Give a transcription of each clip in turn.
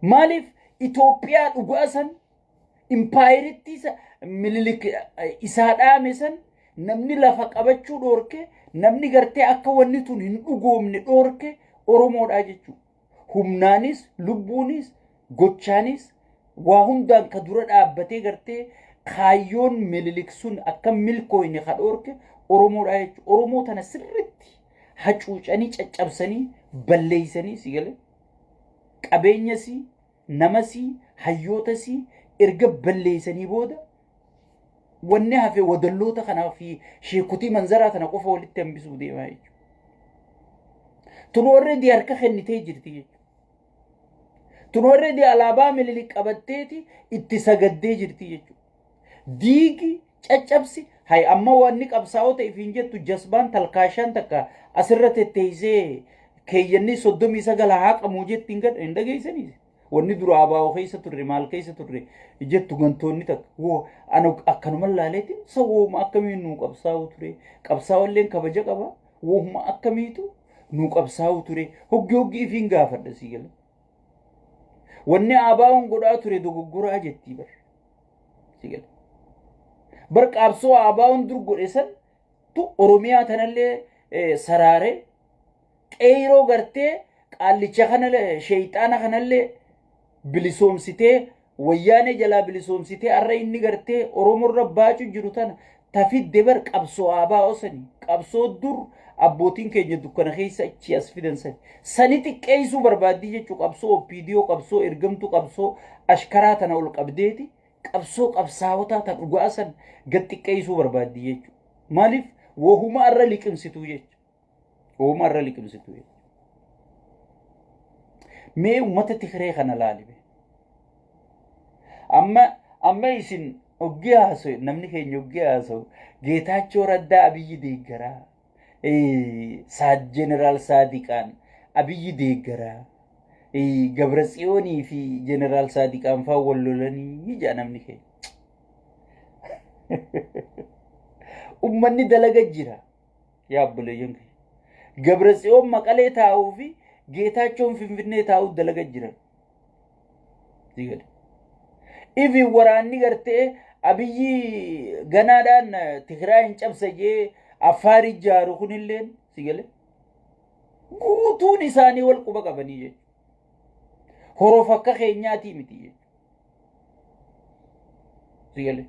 Maaliif Itoophiyaa dhugaasan impaayiritti Minilik isaa dhaame san namni lafa qabachuu dhoorke namni gartee akka wanni tun hin dhugoomne dhoorke Oromoodhaa jechuudha. Humnaanis lubbuunis gochaanis waa hundaan ka dura dhaabbatee gartee kaayyoon Minilik sun akka milkooyne ka dhoorke Oromoodhaa jechuudha. Oromoo tana sirritti hacuucanii caccabsanii balleeysanii si galee qabeenyasii namasii hayyootasi erga balleeysanii booda wanni hafe wadalloota kanaa fi sheekutii manzaraa tana qofa walitti hambisuu deemaa jechuudha. Tun already harka kennitee jirti jechuudha. Tun already alaabaa Minilik qabatteeti itti sagaddee jirti jechuudha. Diigi caccabsi hay amma wanni qabsaa'ota ifiin jettu jasbaan talkaashaan takka asirra tetteeysee keeyyanni 39 haqamuu jettiin gad hin dhageeysanii. Wanni dura abaa'oo keessa turre maal keessa turre jettu gantoonni takka woo ana akkanuma laaleetiin sawooma akkamiin nuu qabsaa'u ture qabsaa'olleen kabaja qaba wooma akkamiitu nuu qabsaa'u ture hoggi ifiin gaafadha si gala. Wanni abaa'oon godhaa ture dogoggoraa jettii bar si gala. Bar qabsoo abaa'oon dur godhe san tu Oromiyaa tanallee saraare qeyroo gartee qaallicha kanallee sheeyxaana kanallee bilisoomsitee wayyaanee jalaa bilisoomsitee arra inni gartee Oromoorra baacuu jiru tana tafidde bar qabsoo abaa'oo sanii qabsoo dur abbootiin keenya dukkana keessa achi as fidan sani xiqqeessuu barbaaddii jechuu qabsoo OPDO qabsoo ergamtuu qabsoo ashkaraa tana ol qabdeeti qabsoo qabsaawotaa tan dhugaa san gad xiqqeessuu barbaaddii jechuu. Maaliif wohuma arra liqimsituu jecha wohuma arra liqimsituu jecha. Mee ummata Tigree kana laalibe amma isin oggi haaso namni keenya oggi haaso Geetaachoo Raddaa Abiyyi deeggaraa Jeneraal Saadiqaan Abiyyi deeggaraa Gabratsiyoonii fi Jeneraal Saadiqaan faa wal lolanii ija namni keenya. Ummanni dalaga jira yaa obboleeyyan keenya. Gabratsiyoon Maqalee taa'uu fi Geetaachoon Finfinnee taa'uu dalaga jiran. Ifi waraanni gartee Abiyyi ganaadhaan Tigraay hin cabsajee Affaar ijaaru kunilleen si gale. Guutuun isaanii wal quba qabanii jechuudha. Horof akka keenyaatii miti jechuudha. Si gale.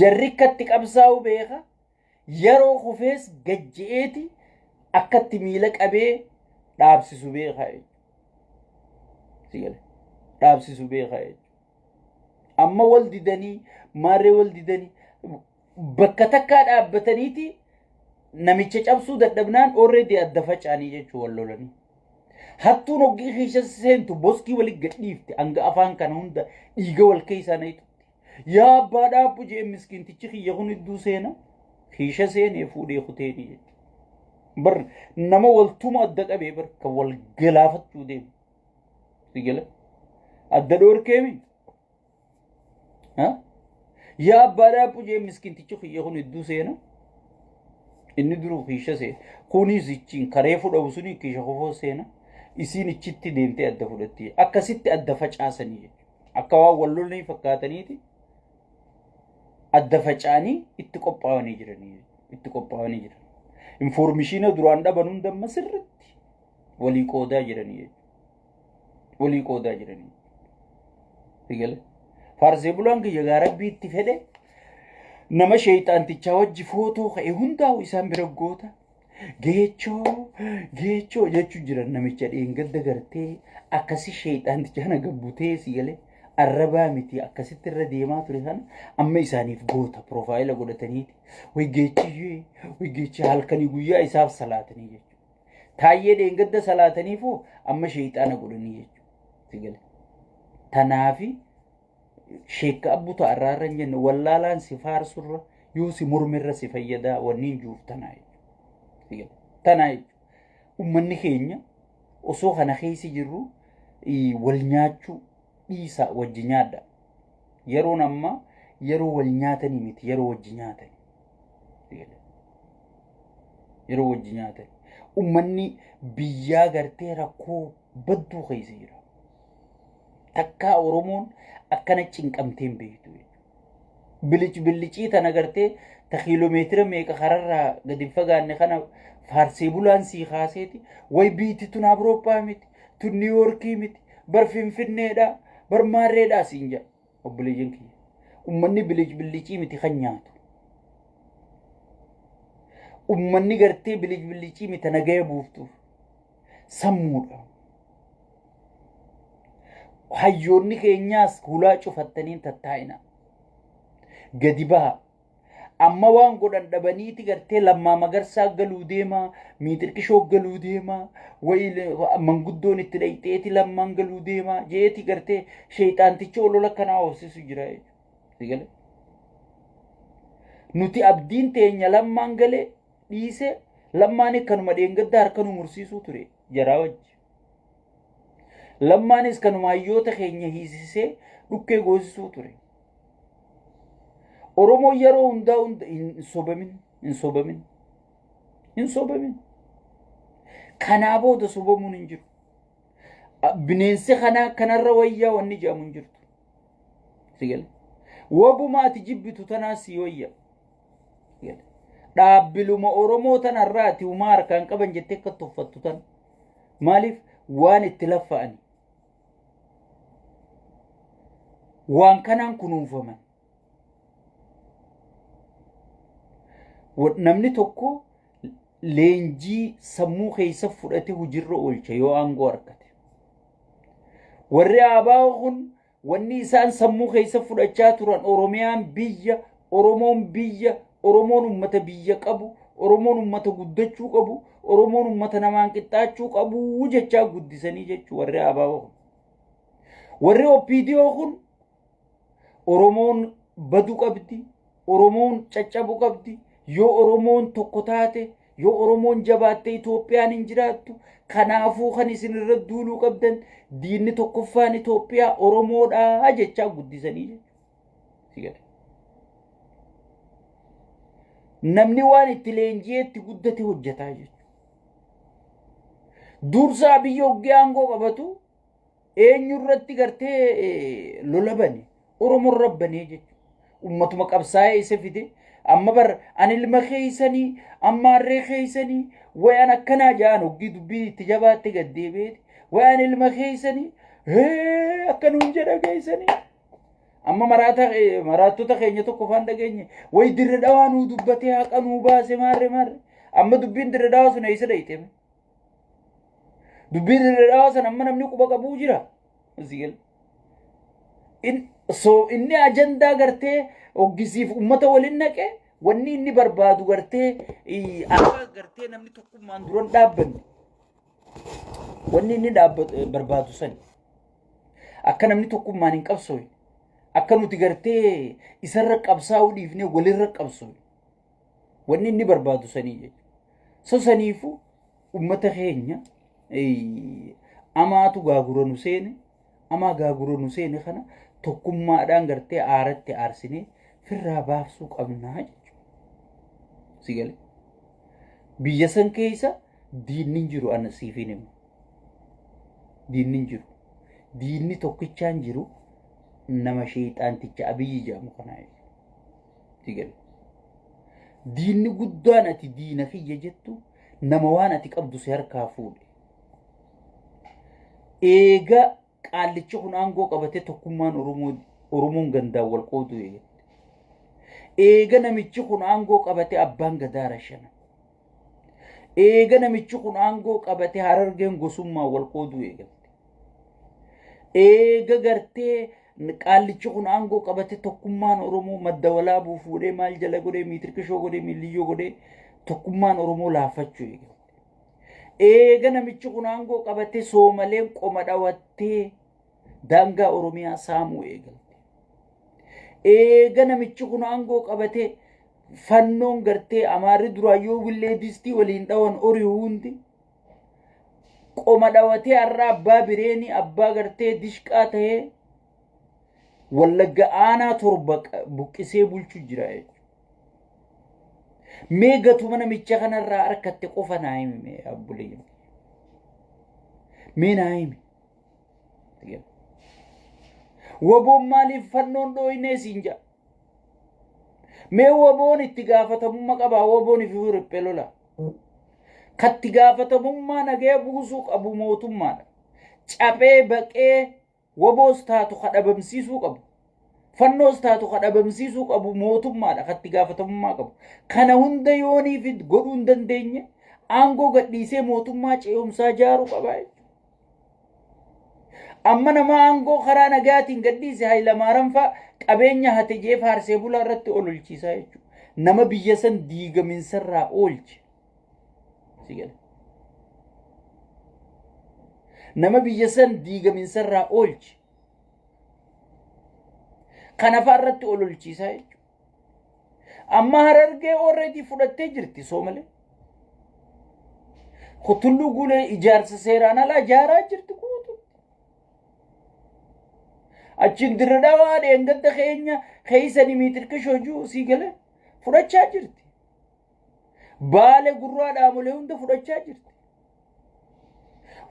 Jarri akkatti qabsaa'u beeka yeroo kufees gajje'eeti akkatti miila qabee dhaabsisu beekaa jechuudha. Si gale. Dhaabsisu beekaa jechuudha. Amma wal didanii maarree wal didanii bakka takkaa dhaabbataniiti namicha cabsuu dadhabnaan already adda facaanii jechuu wal lolanii. Hattuun hoggii keessa seentu boskii walitti gadhiifte hanga afaan kana hunda dhiiga wal keessaa na itutti. Yaa abbaa dhaabbu jee miskiintichi kiyya kun idduu seena keessa seenee fuudhee kuteeni jechuudha. Bar nama waltuma adda qabee bar kan wal galaafachuu deemu. Sigala adda dhoorkeemi. Yaa abbaa dhaabbu jee miskiintichi kiyya kun idduu seena inni duruu keessa seena kunis ichiin karee fudhabu suni keessa kofoo seena isiin ichitti deemtee adda fudhatti akkasitti adda facaasanii jechuudha. Akka waan wal lolanii fakkaataniiti adda facaanii itti qophaa'anii jiranii itti qophaa'anii jiran. Informeeshina duraan dhaban hunda amma sirriitti walii qoodaa jiranii jechuudha. Walii qoodaa jiranii. Sigale. Faarsee bulaan kiyya gaarabbii itti fedhe nama sheeyxaantichaa wajji footoo ka'e hundaa'u isaan bira goota. Geechoo jechuu jiran namicha dheengadda gartee akkasi sheeyxaantichaa na gabbutee si galee arrabaa miti akkasitti irra deemaa ture sana amma isaaniif goota profaayila godhataniiti. Way geechi halkanii guyyaa isaaf salaatanii jechuudha. Taayyee dheengadda salaataniifoo amma sheeyxaana godhanii jechuudha. Si galee. Tanaafi sheekka abbuta arraarra hin jenne wallaalaan si faarsurra yoo si mormirra si fayyadaa wanniin juuf tanaa jechuudha. Tanaa jechuudha. Ummanni keenya osoo kana keessa jirru wal nyaachuu dhiisaa wajji nyaadha. Yeroon amma yeroo wal nyaatanii miti yeroo wajji nyaatanii. Yeroo wajji nyaatanii. Ummanni biyyaa gartee rakkoo badduu keessa jira. takkaa Oromoon akkana cinqamteen beektu. Bilicii tana gartee ta kiiloomeetira meeqa kararraa gadi fagaanne kana faarsee bulaan sii kaaseeti way biiti tun Awurooppaa miti tun Niiwoorkii miti bar Finfinneedha bar Maarreedhaa siin jedha obboleeyyan kiyya. Ummanni bilicii miti kan nyaatu. Ummanni gartee bilicii miti nagaya buuftuuf sammuudha. Hayyoonni keenyaas hulaa cufattaniin tattaa'ina. Gadi baha. Amma waan godhan dhabaniiti gartee Lammaa Magarsaa galuu deemaa, Miixirqishoo galuu deemaa, manguddoon itti dhayxeeti Lammaan galuu deemaa jeeti gartee sheexaanticha olola kanaa hoosisu jira jechuudha. Nuti abdiin teenya Lammaan galee dhiise Lammaan kanuma dheengadda harka nu mursiisuu ture jaraa wajji. Lammaanis kanuma hayyoota keenya hiisisee dhukkee goosisuu ture. Oromoo yeroo hundaa hin sobamin. Kanaa booda sobamuun hin jiru. Bineensi kanarra wayyaa wanni jedhamu hin jirtu. Sigale. Wabuma ati jibbitu tanaas si wayya. Dhaabbiluma Oromoo tanarraa ati humaa harkaan qaban jettee akka tuffattu tan. Maaliif waan itti laffa'ani. Waan kanaan kunuunfaman. Namni tokko leenjii sammuu keessa fudhate hujirra oolcha yoo aangoo argate. Warri ABO kun wanni isaan sammuu keessa fudhachaa turan Oromiyaan biyya, Oromoon biyya, Oromoon ummata biyya qabu, Oromoon ummata guddachuu qabu, Oromoon ummata namaan qixxaachuu qabu jechaa guddisanii jechuu warri ABO kun. Warri OPDO kun Oromoon badu qabdi, Oromoon caccabu qabdi. Yoo Oromoon tokko taate, yoo Oromoon jabaatte Itoophiyaan hin jiraattu, kanaafuu kan isin irra duuluu qabdan diinni tokkoffaan Itoophiyaa Oromoodhaa jechaa guddisanii jechuudha. Namni waan itti leenji'eetti guddate hojjetaa jechuudha. Dursaa biyya hoggee aangoo qabatu eenyurratti gartee lola bane Oromoon rabbanee jechuudha. Ummatuma qabsaa'ee isa fide. Amma bar ani ilma keeysanii amma harree keeysanii wayan akkanaa jaan hoggii dubbii itti jabaatte gaddeebeeti wayan ilma keeysanii akkanuun jedha keeysanii amma maraattota keenya tokko faan dhageenye way dirre dhawaa nuu dubbatee haqa nuu baase maarre amma dubbiin dirre dhawaa sun eessa dhayxeme dubbiin dirre dhawaa san amma namni quba qabuu jira inni ajandaa gartee oggisiif ummata waliin naqe wanni inni barbaadu gartee akka gartee namni tokkummaan duran dhaabbanne wanni inni barbaadu san akka namni tokkummaan hin qabsoofne akka nuti gartee isarra qabsaa'uu dhiifnee walirra qabsoofne wanni inni barbaadu sanii jechuudha. Saniifu ummata keenya amaatu gaagura nu seene amaa gaagura nu seene kana tokkummaadhaan gartee aaratti aarsinee firraa baafsuu qabnaa jechuudha. Sigale. Biyya san keessa diinni hin jiru ana siifin himu. Diinni hin jiru. Diinni tokkichaan jiru nama sheexaanticha Abiyyi jedhamu kanaa jechuudha. Sigale. Diinni guddaan ati diina kiyya jettu nama waan ati qabdu si harkaa fuudhe. Eega qaallichi kun aangoo qabatee tokkummaan Oromoon gandaan wal qoodu eegate. Eega namichi kun aangoo qabatee abbaan gadaa rashana. Eega namichi kun aangoo qabatee Harargeen gosummaa wal qoodu eegate. Eega gartee qaallichi kun aangoo qabatee tokkummaan Oromoo madda walaabuu fuudhee maal jala godhee Miixirqishoo godhee Milliyyoo godhee tokkummaan Oromoo laafachuu eegate. Eega namichi kun aangoo qabatee Soomaleen qoma dhawattee daangaa Oromiyaa saamuu eegalte. Eega namichi kun aangoo qabatee fannoon gartee Amaarri duraa yoo willee distii waliin dhawan horii hundi qoma dhawatee har'a abbaa bireenii abbaa gartee dishqaa ta'ee Wallagga aanaa torba buqqisee bulchuu jira jechuudha. Meegatuma namicha kanarraa harkatti qofa naa himi abbulee. Mee naa himi. Woboon maaliif fannoon dhooyinee siin jaa? Mee woboon itti gaafatamummaa qabaa? Woboon ifi riphee lola. Katti gaafatamummaa nagaya buusuu qabu mootummaadha. Caphee baqee woboos taatu kadhabamsiisuu qabu. Fannoos taatu kadhabamsiisuu qabu mootummaadha. Katti gaafatamummaa qabu. Kana hunda yooniif godhuu hin dandeenye aangoo gadhiisee mootummaa ce'umsaa jaaruu qabaa. Amma nama aangoo karaa nagaatiin gadhiise Hayilamaariyaam fa'a qabeenya hate jee faarsee bulaa irratti ololchiisaa jechuudha. Nama biyya san diigaminsarraa oolche. Nama biyya san diigaminsarraa oolche. Kana fa'a irratti ololchiisaa jechuudha. Amma Harargee already fudhattee jirti Soomalee. Tulluu Guulee ijaarsa seeraan alaa ijaaraa jirti guutuu. Achiin Dirree Dhawaa dheengadda keenya keessanii miitirkishoo jiru sii galee fudhachaa jirti. Baalee Gurraa Dhaamolee hunda fudhachaa jirti.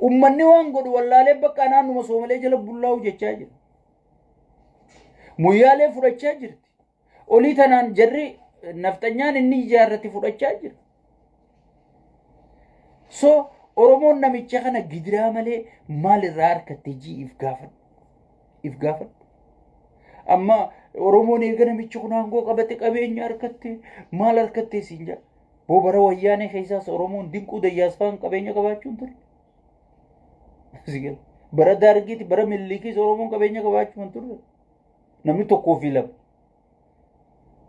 Ummanni waan godhu wallaalee bakka naannuma Soomalee jala bullaa'u jechaa jira. Muyyaalee fudhachaa jirti. Olii tanaan jarri nafxanyaan inni ijaarratti fudhachaa jira. So Oromoon namicha kana gidiraa malee maalirraa harkatte jii if gaafadhu. Amma Oromoon eega namichi kun aangoo qabate qabeenya harkatte maal harkatte siin jaa? Boobara wayyaanee keessaas Oromoon dinquu dayyaas fa'aan qabeenya qabaachuun ture. Bara Daargiiti bara Minilikiis Oromoon qabeenya qabaachuun ture. Namni tokkoo fi lama.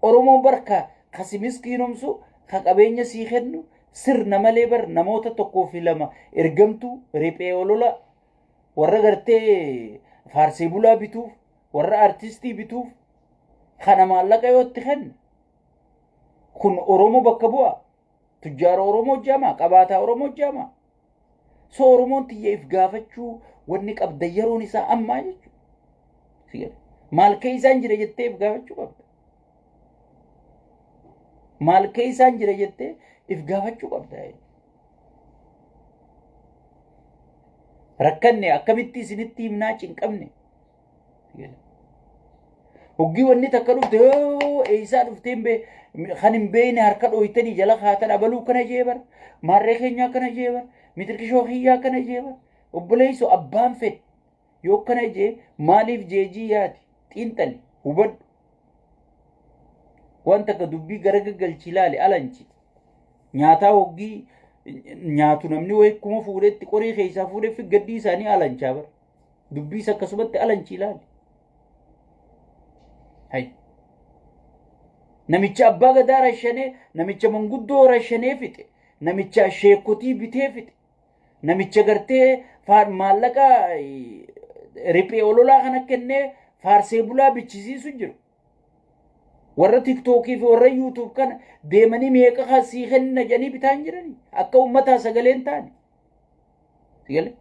Oromoon barka kasimis kiinomsu ka qabeenya sii kennu sirna malee bar namoota tokkoo fi lama ergamtu riphee olola warra gartee faarsee bulaa bituuf warra artistii bituuf kana maallaqa yootti kenna. Kun Oromoo bakka bu'a. Tujjaara Oromoo jaamaa qabaataa Oromoo jaamaa. So Oromoon xiyyeef gaafachuu wanni qabda yeroon isaa ammaa jechuudha. Maal keeysaan jira jettee if gaafachuu qabda. Maal keeysaan jira jettee if gaafachuu qabda. Rakkanne akkamitti isinitti himnaa cinqabne. Hoggii wanni takka dhufte eeysaa dhufteen kan hin beeyne harka dhooytanii jala kaatan abaluu kana jeebar maarree keenyaa kana jeebar mitirkishoo kiyyaa kana jeebar obboleeyso abbaan fedhe yoo kana jee maaliif jeejii yaati xiinxali hubadhu waan takka dubbii gara gaggalchi ilaale alanchi nyaataa hoggii nyaatu namni wayikkuma fuudhetti qorii keessaa fuudheef gaddii isaanii alanchaa bar dubbiis akkasumatti alanchi ilaale. Hay namicha abbaa gadaa rashanee namicha manguddoo rashanee fixe namicha sheekotii bitee fixe namicha gartee maallaqa riphee ololaa kana kennee faarsee bulaa bichisiisu jiru. Warra TikTokii fi warra YouTube kana deemanii meeqa kasii kenna jedhanii bitaan jiranii akka ummataa sagaleen taane. Sigale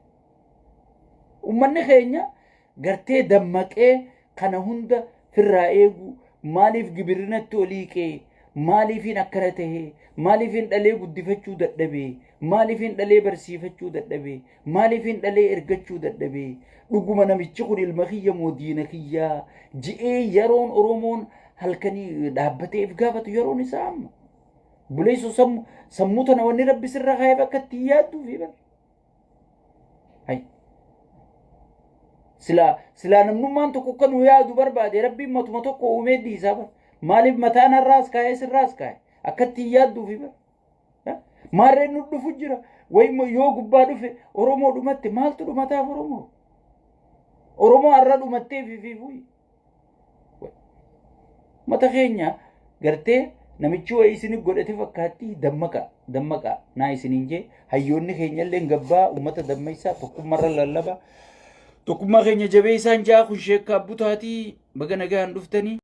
ummanni keenya gartee dammaqee kana hunda firraa eegu maaliif gibirinatti oliiqee maaliifin akkana tahee maaliifin dhalee guddifachuu dadhabee maaliifin dhalee barsiifachuu dadhabee maaliifin dhalee ergachuu dadhabee dhuguma namichi kun ilma kiyya moo diina kiyyaa ji'ee yeroon Oromoon halkanii dhaabbateef gaafatu yeroon isaa amma buleessu sammuu tana wanni rabbi sirra kaayee bakka itti yaadduufi bara. Sila namnummaan tokko kan yaadu barbaade rabbiin matuma tokko uumee dhiisaa bara. Maaliif mataan har'aas kaayee sirraas kaayee akkatti yaadduufi bara. Maarreen nu dhufu jira wayima yoo gubbaa dhufe Oromoo dhumatte maaltu dhumataaf Oromoo? Oromoo har'a dhumattee fiifuuyi. Mata keenya gartee namichi wayii isin godhate fakkaatti dammaqa naa isiniin jee hayyoonni keenyallee gabbaa uummata dammaqsaa tokkummaarra lallaba. Tokkummaa keenya jabeessaan jaa kun sheekkaa abbutaatii baga nagaan dhuftanii.